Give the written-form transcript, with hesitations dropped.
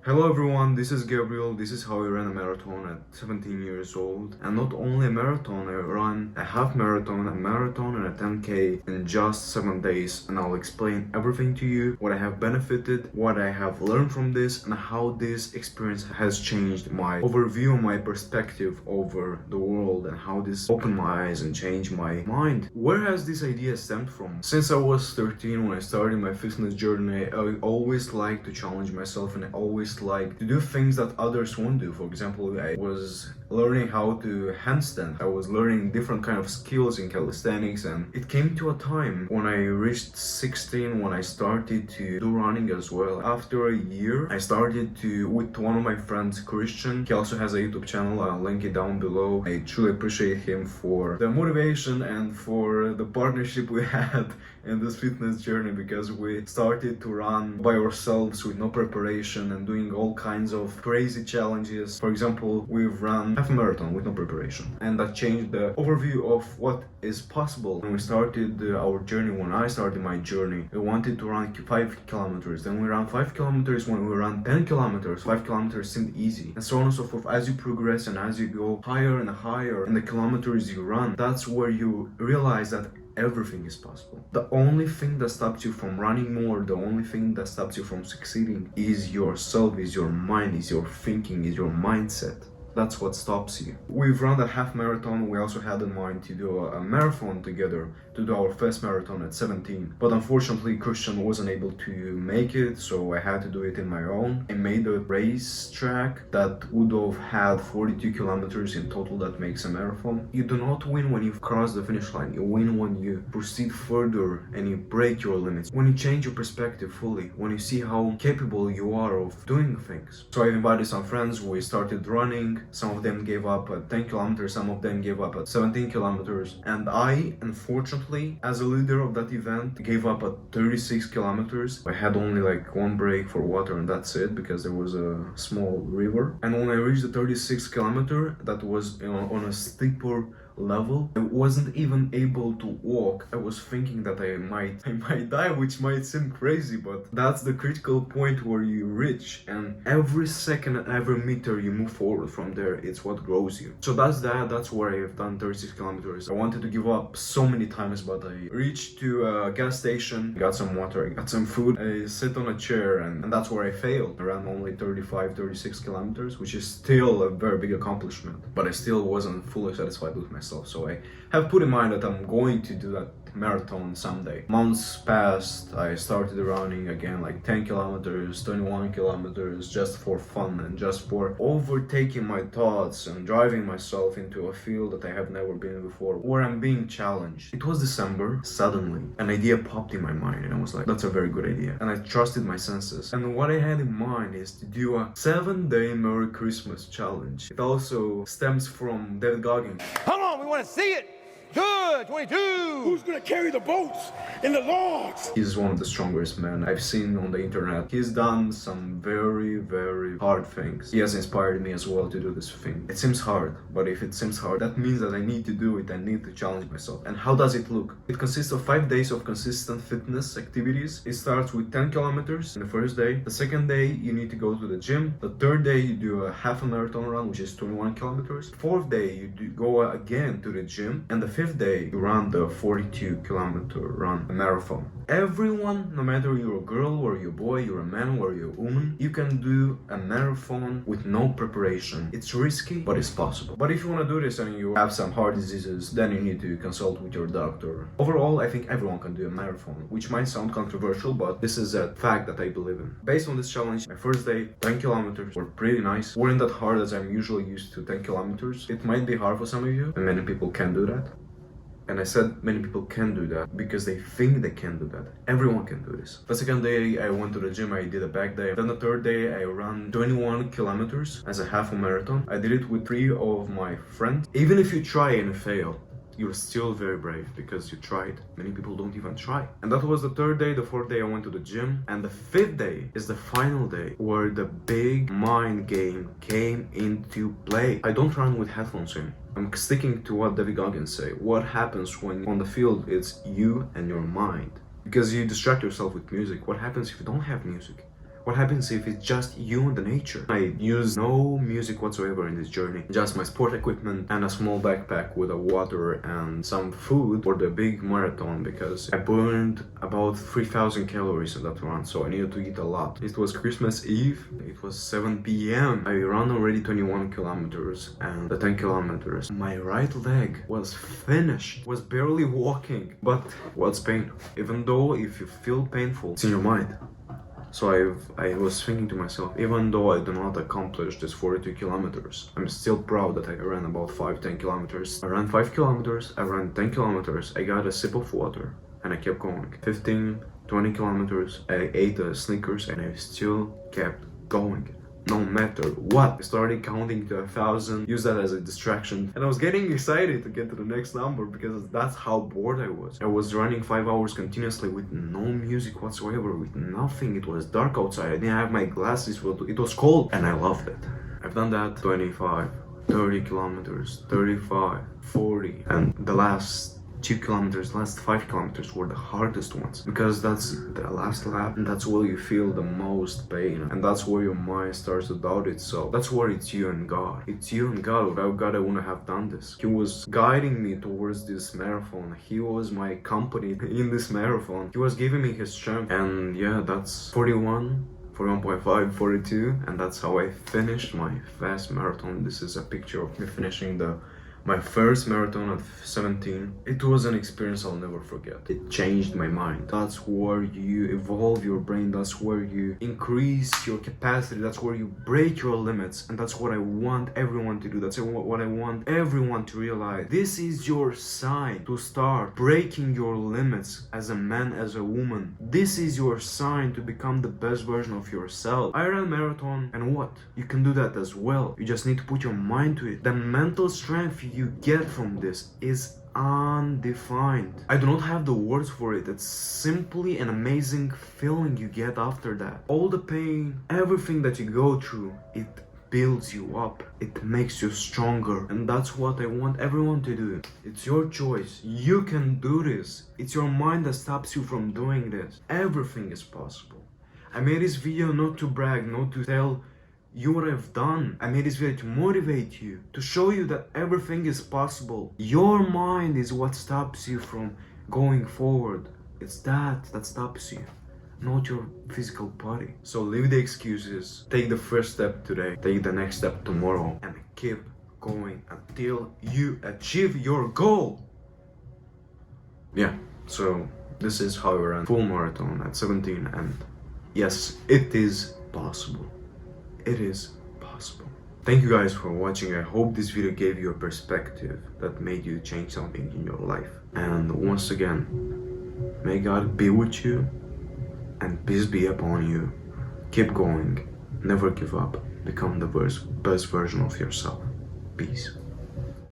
Hello everyone, this is Gabriel. This is how I ran a marathon at 17 years old. And not only a marathon, I ran a half marathon, a marathon and a 10K in just 7 days. And I'll explain everything to you, what I have benefited, what I have learned from this, and how this experience has changed my overview, my perspective over the world, and how this opened my eyes and changed my mind. Where has this idea stemmed from? Since I was 13, when I started my fitness journey, I always liked to challenge myself, and I always like to do things that others won't do. For example, I was learning how to handstand. I was learning different kind of skills in calisthenics, and it came to a time when I reached 16 when I started to do running as well. After a year, I started to with one of my friends, Christian. He also has a YouTube channel. I'll link it down below. I truly appreciate him for the motivation and for the partnership we had in this fitness journey, because we started to run by ourselves with no preparation and doing all kinds of crazy challenges. For example, we've run half a marathon with no preparation, and that changed the overview of what is possible. When we started our journey, when I started my journey, we wanted to run 5 kilometers. Then we ran 5 kilometers. When we ran 10 kilometers, 5 kilometers seemed easy, and so on and so forth. As you progress and as you go higher and higher in the kilometers you run, that's where you realize that everything is possible. The only thing that stops you from running more, the only thing that stops you from succeeding is yourself, is your mind, is your thinking, is your mindset. That's what stops you. We've run a half marathon. We also had in mind to do a marathon together, to do our first marathon at 17. But unfortunately, Christian wasn't able to make it, so I had to do it in my own. I made a race track that would have had 42 kilometers in total. That makes a marathon. You do not win when you cross the finish line. You win when you proceed further and you break your limits. When you change your perspective fully. When you see how capable you are of doing things. So I invited some friends. We started running. Some of them gave up at 10 kilometers, some of them gave up at 17 kilometers. And I, unfortunately, as a leader of that event, gave up at 36 kilometers. I had only like one break for water and that's it, because there was a small river. And when I reached the 36 kilometer, that was on a steeper level, I wasn't even able to walk. I was thinking that I might die, which might seem crazy, but that's the critical point where you reach, and every second and every meter you move forward from there, it's what grows you. So that's where I have done 36 kilometers. I wanted to give up so many times, but I reached to a gas station, got some water, I got some food, I sit on a chair, and that's where I failed. I ran only 36 kilometers, which is still a very big accomplishment, but I still wasn't fully satisfied with myself. So I have put in mind that I'm going to do that marathon someday. Months passed, I started running again, like 10 kilometers, 21 kilometers, just for fun and just for overtaking my thoughts and driving myself into a field that I have never been in before, where I'm being challenged. It was December. Suddenly an idea popped in my mind, and I was like, that's a very good idea. And I trusted my senses. And what I had in mind is to do a 7-day Merry Christmas challenge. It also stems from David Goggins. Come on, we want to see it. Good, 22. Who's gonna carry the boats and the logs? He's one of the strongest men I've seen on the internet. He's done some very, very hard things. He has inspired me as well to do this thing. It seems hard, but if it seems hard, that means that I need to do it. I need to challenge myself. And how does it look? It consists of 5 days of consistent fitness activities. It starts with 10 kilometers in the first day. The second day, you need to go to the gym. The third day, you do a half a marathon run, which is 21 kilometers. Fourth day, you go again to the gym. And the fifth day, you run the 42-kilometer run, a marathon. Everyone, no matter you're a girl or you're a boy, you're a man or you're a woman, you can do a marathon with no preparation. It's risky, but it's possible. But if you want to do this and you have some heart diseases, then you need to consult with your doctor. Overall, I think everyone can do a marathon, which might sound controversial, but this is a fact that I believe in. Based on this challenge, my first day, 10 kilometers were pretty nice. Weren't that hard as I'm usually used to 10 kilometers. It might be hard for some of you, and many people can do that. And I said many people can do that because they think they can do that. Everyone can do this. The second day I went to the gym, I did a back day. Then the third day I ran 21 kilometers as a half a marathon. I did it with 3 of my friends. Even if you try and fail, you're still very brave because you tried. Many people don't even try. And that was the third day. The fourth day I went to the gym. And the fifth day is the final day where the big mind game came into play. I don't run with headphones in. I'm sticking to what David Goggins say. What happens when on the field it's you and your mind? Because you distract yourself with music. What happens if you don't have music? What happens if it's just you and the nature? I use no music whatsoever in this journey. Just my sport equipment and a small backpack with a water and some food for the big marathon, because I burned about 3,000 calories in that run, so I needed to eat a lot. It was Christmas Eve. It was 7 p.m. I ran already 21 kilometers and the 10 kilometers. My right leg was finished, was barely walking. But what's pain? Even though if you feel painful, it's in your mind. So I was thinking to myself, even though I do not accomplish this 42 kilometers, I'm still proud that I ran about 5-10 kilometers. I ran 5 kilometers, I ran 10 kilometers, I got a sip of water, and I kept going. 15, 20 kilometers, I ate a Snickers, and I still kept going. No matter what. I started counting to 1,000, used that as a distraction, and I was getting excited to get to the next number because that's how bored I was. I was running 5 hours continuously with no music whatsoever, with nothing. It was dark outside, I didn't have my glasses, it was cold, and I loved it. I've done that 25, 30 kilometers, 35, 40, and the last 2 kilometers, last 5 kilometers were the hardest ones, because that's the last lap and that's where you feel the most pain, and that's where your mind starts to doubt itself. That's where it's you and God. It's you and God. Without God, I wouldn't have done this. He was guiding me towards this marathon. He was my company in this marathon. He was giving me his strength, and yeah, that's 41.5, 42, and that's how I finished my fast marathon. This is a picture of me finishing my first marathon at 17. It was an experience I'll never forget. It changed my mind. That's where you evolve your brain. That's where you increase your capacity. That's where you break your limits. And that's what I want everyone to do. That's what I want everyone to realize. This is your sign to start breaking your limits as a man, as a woman. This is your sign to become the best version of yourself. I ran a marathon, and what? You can do that as well. You just need to put your mind to it. The mental strength you get from this is undefined. I do not have the words for it. It's simply an amazing feeling you get after that. All the pain, everything that you go through, it builds you up. It makes you stronger. And that's what I want everyone to do. It's your choice. You can do this. It's your mind that stops you from doing this. Everything is possible. I made this video not to brag, not to tell you what I've done. I made this video to motivate you, to show you that everything is possible. Your mind is what stops you from going forward. It's that stops you, not your physical body. So leave the excuses, take the first step today, take the next step tomorrow, and keep going until you achieve your goal. Yeah, so this is how I ran full marathon at 17, and yes, it is possible. It is possible. Thank you guys for watching. I hope this video gave you a perspective that made you change something in your life. And once again, may God be with you and peace be upon you. Keep going, never give up, become the best version of yourself. Peace.